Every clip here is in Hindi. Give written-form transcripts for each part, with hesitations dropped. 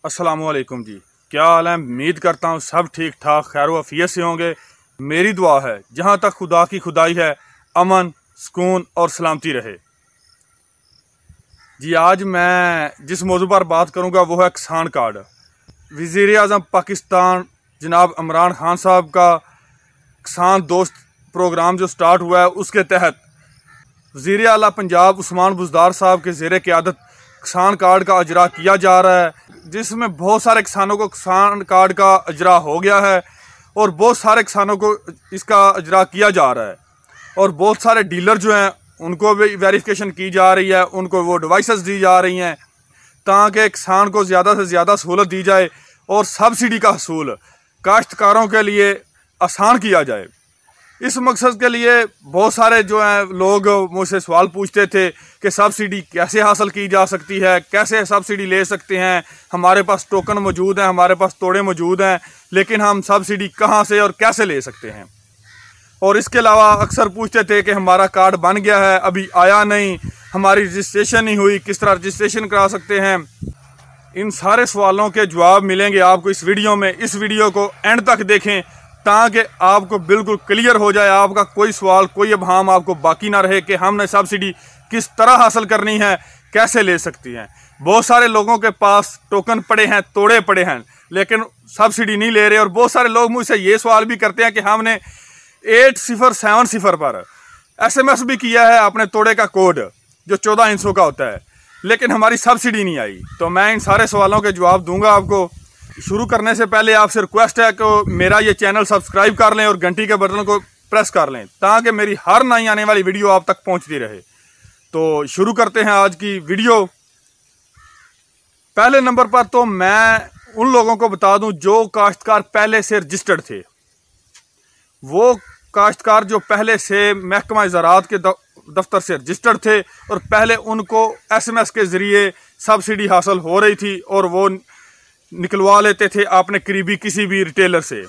अस्सलामुअलैकुम जी, क्या हाल है। उम्मीद करता हूँ सब ठीक ठाक खैर वफियत से होंगे। मेरी दुआ है जहाँ तक खुदा की खुदाई है अमन सुकून और सलामती रहे। जी आज मैं जिस मौजू पर बात करूँगा वो है किसान कार्ड। वज़ीर आज़म पाकिस्तान जनाब इमरान खान साहब का किसान दोस्त प्रोग्राम जो स्टार्ट हुआ है उसके तहत वज़ीर आला पंजाब उस्मान बुज़दार साहब के ज़ेर क़यादत किसान कार्ड का अजरा किया जा रहा है, जिसमें बहुत सारे किसानों को किसान कार्ड का अजरा हो गया है और बहुत सारे किसानों को इसका अजरा किया जा रहा है। और बहुत सारे डीलर जो हैं उनको भी वेरिफिकेशन की जा रही है, उनको वो डिवाइसेस दी जा रही हैं ताकि किसान को ज़्यादा से ज़्यादा सहूलत दी जाए और सब्सिडी का हसूल काश्तकारों के लिए आसान किया जाए। इस मकसद के लिए बहुत सारे जो हैं लोग मुझसे सवाल पूछते थे कि सब्सिडी कैसे हासिल की जा सकती है, कैसे सब्सिडी ले सकते हैं। हमारे पास टोकन मौजूद हैं, हमारे पास तोड़े मौजूद हैं, लेकिन हम सब्सिडी कहाँ से और कैसे ले सकते हैं। और इसके अलावा अक्सर पूछते थे कि हमारा कार्ड बन गया है अभी आया नहीं, हमारी रजिस्ट्रेशन नहीं हुई, किस तरह रजिस्ट्रेशन करा सकते हैं। इन सारे सवालों के जवाब मिलेंगे आपको इस वीडियो में। इस वीडियो को एंड तक देखें ताकि आपको बिल्कुल क्लियर हो जाए, आपका कोई सवाल कोई अबहम आपको बाकी ना रहे कि हमने सब्सिडी किस तरह हासिल करनी है, कैसे ले सकती हैं। बहुत सारे लोगों के पास टोकन पड़े हैं, तोड़े पड़े हैं, लेकिन सब्सिडी नहीं ले रहे। और बहुत सारे लोग मुझसे ये सवाल भी करते हैं कि हमने 8070 पर SMS भी किया है अपने तोड़े का कोड जो 14 इंचों का होता है, लेकिन हमारी सब्सिडी नहीं आई। तो मैं इन सारे सवालों के जवाब दूंगा आपको। शुरू करने से पहले आपसे रिक्वेस्ट है कि मेरा ये चैनल सब्सक्राइब कर लें और घंटी के बटन को प्रेस कर लें ताकि मेरी हर नई आने वाली वीडियो आप तक पहुंचती रहे। तो शुरू करते हैं आज की वीडियो। पहले नंबर पर तो मैं उन लोगों को बता दूं जो काश्तकार पहले से रजिस्टर्ड थे। वो काश्तकार जो पहले से महकमा ज़राअत के दफ्तर से रजिस्टर्ड थे और पहले उनको SMS के ज़रिए सब्सिडी हासिल हो रही थी और वो निकलवा लेते थे अपने करीबी किसी भी रिटेलर से,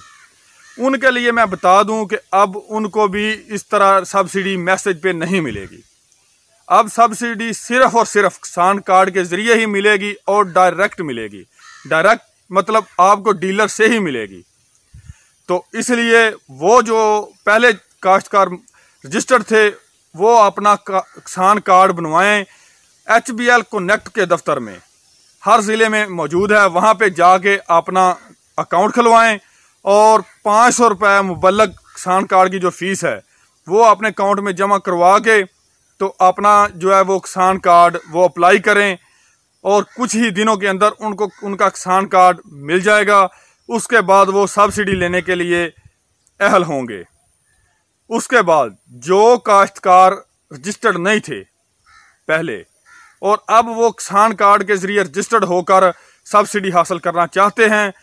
उनके लिए मैं बता दूं कि अब उनको भी इस तरह सब्सिडी मैसेज पे नहीं मिलेगी। अब सब्सिडी सिर्फ और सिर्फ किसान कार्ड के ज़रिए ही मिलेगी और डायरेक्ट मिलेगी। डायरेक्ट मतलब आपको डीलर से ही मिलेगी। तो इसलिए वो जो पहले काश्तकार रजिस्टर्ड थे वो अपना किसान कार्ड बनवाएं। HBL कनेक्ट के दफ्तर में हर ज़िले में मौजूद है, वहाँ पे जाके अपना अकाउंट खुलवाएं और 500 रुपये मुबल्लग किसान कार्ड की जो फ़ीस है वो अपने अकाउंट में जमा करवा के तो अपना जो है वो किसान कार्ड वो अप्लाई करें और कुछ ही दिनों के अंदर उनको उनका किसान कार्ड मिल जाएगा। उसके बाद वो सब्सिडी लेने के लिए अहल होंगे। उसके बाद जो काश्तकार रजिस्टर्ड नहीं थे पहले और अब वो किसान कार्ड के ज़रिए रजिस्टर्ड होकर सब्सिडी हासिल करना चाहते हैं,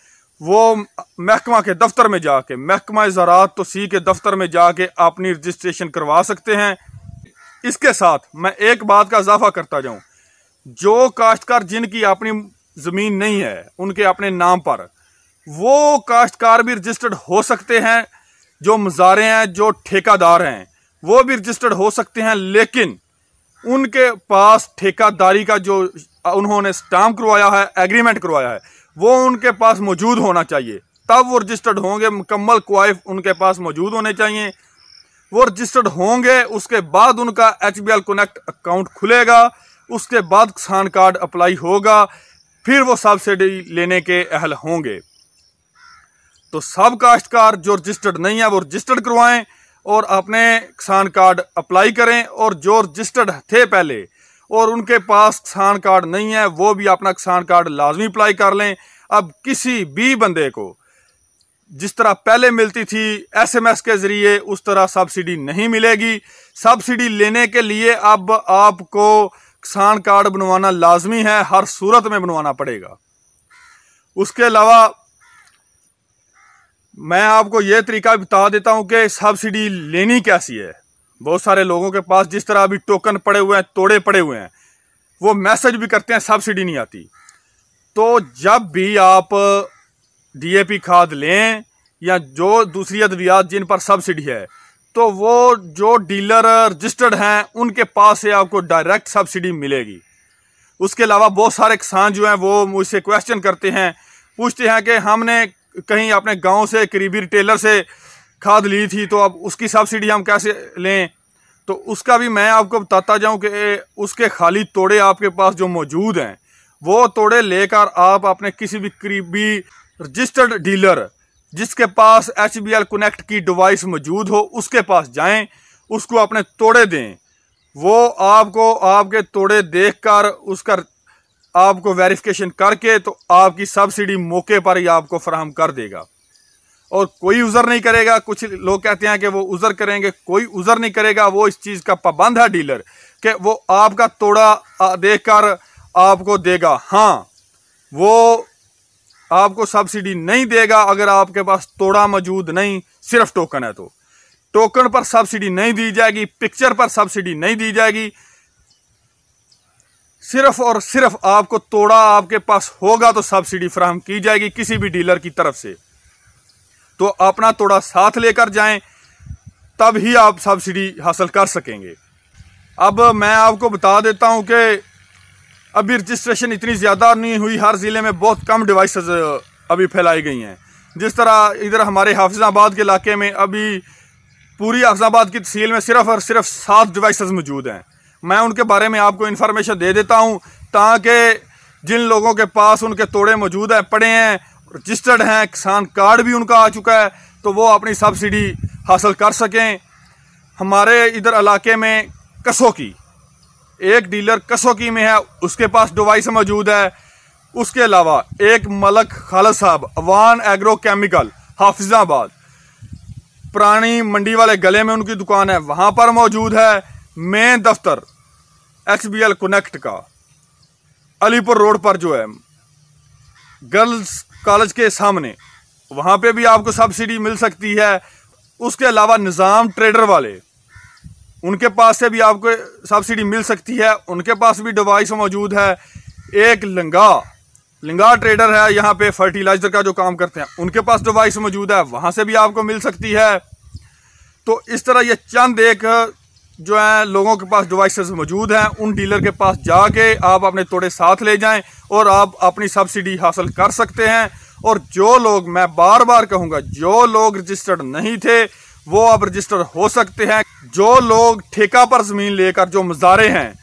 वो महकमा के दफ्तर में जाके, महकमा ज़राअत तो सी के दफ्तर में जाके अपनी रजिस्ट्रेशन करवा सकते हैं। इसके साथ मैं एक बात का इजाफा करता जाऊं, जो काश्तकार जिनकी अपनी ज़मीन नहीं है उनके अपने नाम पर, वो काश्तकार भी रजिस्टर्ड हो सकते हैं। जो मुजारे हैं, जो ठेकादार हैं, वो भी रजिस्टर्ड हो सकते हैं, लेकिन उनके पास ठेकेदारी का जो उन्होंने स्टाम्प करवाया है, एग्रीमेंट करवाया है, वो उनके पास मौजूद होना चाहिए, तब वो रजिस्टर्ड होंगे। मुकम्मल क्वाइफ उनके पास मौजूद होने चाहिए, वो रजिस्टर्ड होंगे। उसके बाद उनका HBL कनेक्ट अकाउंट खुलेगा, उसके बाद किसान कार्ड अप्लाई होगा, फिर वो सब्सिडी लेने के अहल होंगे। तो सब काश्तकार जो रजिस्टर्ड नहीं है वो रजिस्टर्ड करवाएं और अपने किसान कार्ड अप्लाई करें, और जो रजिस्टर्ड थे पहले और उनके पास किसान कार्ड नहीं है वो भी अपना किसान कार्ड लाजमी अप्लाई कर लें। अब किसी भी बंदे को जिस तरह पहले मिलती थी SMS के ज़रिए उस तरह सब्सिडी नहीं मिलेगी। सब्सिडी लेने के लिए अब आपको किसान कार्ड बनवाना लाजमी है, हर सूरत में बनवाना पड़ेगा। उसके अलावा मैं आपको ये तरीका बता देता हूँ कि सब्सिडी लेनी कैसी है। बहुत सारे लोगों के पास जिस तरह अभी टोकन पड़े हुए हैं, तोड़े पड़े हुए हैं, वो मैसेज भी करते हैं सब्सिडी नहीं आती। तो जब भी आप DAP खाद लें या जो दूसरी अद्वियात जिन पर सब्सिडी है, तो वो जो डीलर रजिस्टर्ड हैं उनके पास से आपको डायरेक्ट सब्सिडी मिलेगी। उसके अलावा बहुत सारे किसान जो हैं वो मुझसे क्वेश्चन करते हैं, पूछते हैं कि हमने कहीं अपने गांव से करीबी रिटेलर से खाद ली थी तो अब उसकी सब्सिडी हम कैसे लें। तो उसका भी मैं आपको बताता जाऊं कि उसके खाली तोड़े आपके पास जो मौजूद हैं वो तोड़े लेकर आप अपने किसी भी करीबी रजिस्टर्ड डीलर जिसके पास HBL कनेक्ट की डिवाइस मौजूद हो उसके पास जाएं, उसको अपने तोड़े दें। वो आपको आपके तोड़े देखकर उसका आपको वेरिफिकेशन करके तो आपकी सब्सिडी मौके पर ही आपको फराहम कर देगा और कोई उज़र नहीं करेगा। कुछ लोग कहते हैं कि वो उज़र करेंगे, कोई उज़र नहीं करेगा। वो इस चीज़ का पाबंद है डीलर कि वो आपका तोड़ा देखकर आपको देगा। हाँ, वो आपको सब्सिडी नहीं देगा अगर आपके पास तोड़ा मौजूद नहीं, सिर्फ टोकन है तो टोकन पर सब्सिडी नहीं दी जाएगी, पिक्चर पर सब्सिडी नहीं दी जाएगी। सिर्फ और सिर्फ आपको तोड़ा आपके पास होगा तो सब्सिडी फराहम की जाएगी किसी भी डीलर की तरफ से। तो अपना तोड़ा साथ लेकर जाएं, तब ही आप सब्सिडी हासिल कर सकेंगे। अब मैं आपको बता देता हूं कि अभी रजिस्ट्रेशन इतनी ज़्यादा नहीं हुई, हर ज़िले में बहुत कम डिवाइसेस अभी फैलाई गई हैं। जिस तरह इधर हमारे हाफिज़ाबाद के इलाके में अभी पूरी हाफिज़ाबाद की तहसील में सिर्फ और सिर्फ 7 डिवाइसेस मौजूद हैं। मैं उनके बारे में आपको इन्फॉर्मेशन दे देता हूं ताकि जिन लोगों के पास उनके तोड़े मौजूद हैं, पड़े हैं, रजिस्टर्ड हैं, किसान कार्ड भी उनका आ चुका है, तो वो अपनी सब्सिडी हासिल कर सकें। हमारे इधर इलाके में कसोकी एक डीलर कसोकी में है, उसके पास डिवाइस मौजूद है। उसके अलावा एक मलक खालिद साहब अवान एग्रो केमिकल हाफिज़ाबाद पुरानी मंडी वाले गले में उनकी दुकान है, वहाँ पर मौजूद है। मेन दफ्तर HBL कनेक्ट का अलीपुर रोड पर जो है गर्ल्स कॉलेज के सामने, वहाँ पे भी आपको सब्सिडी मिल सकती है। उसके अलावा निज़ाम ट्रेडर वाले, उनके पास से भी आपको सब्सिडी मिल सकती है, उनके पास भी डिवाइस मौजूद है। एक लिंगा ट्रेडर है, यहाँ पे फर्टिलाइज़र का जो काम करते हैं, उनके पास डिवाइस मौजूद है, वहाँ से भी आपको मिल सकती है। तो इस तरह ये चंद एक जो है लोगों के पास डिवाइसेस मौजूद हैं, उन डीलर के पास जाके आप अपने तोड़े साथ ले जाएं और आप अपनी सब्सिडी हासिल कर सकते हैं। और जो लोग, मैं बार बार कहूँगा, जो लोग रजिस्टर्ड नहीं थे वो अब रजिस्टर हो सकते हैं। जो लोग ठेका पर ज़मीन लेकर जो मज़ारे हैं,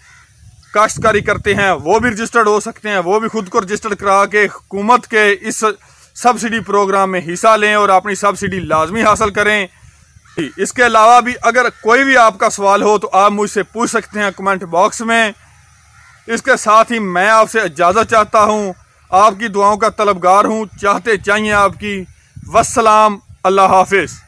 काश्तकारी करते हैं, वो भी रजिस्टर्ड हो सकते हैं। वो भी खुद को रजिस्टर्ड करा के हुकूमत के इस सब्सिडी प्रोग्राम में हिस्सा लें और अपनी सब्सिडी लाजमी हासिल करें। इसके अलावा भी अगर कोई भी आपका सवाल हो तो आप मुझसे पूछ सकते हैं कमेंट बॉक्स में। इसके साथ ही मैं आपसे इजाज़त चाहता हूँ, आपकी दुआओं का तलबगार हूँ, चाहते चाहिए आपकी। वस्सलाम, अल्लाह हाफिज़।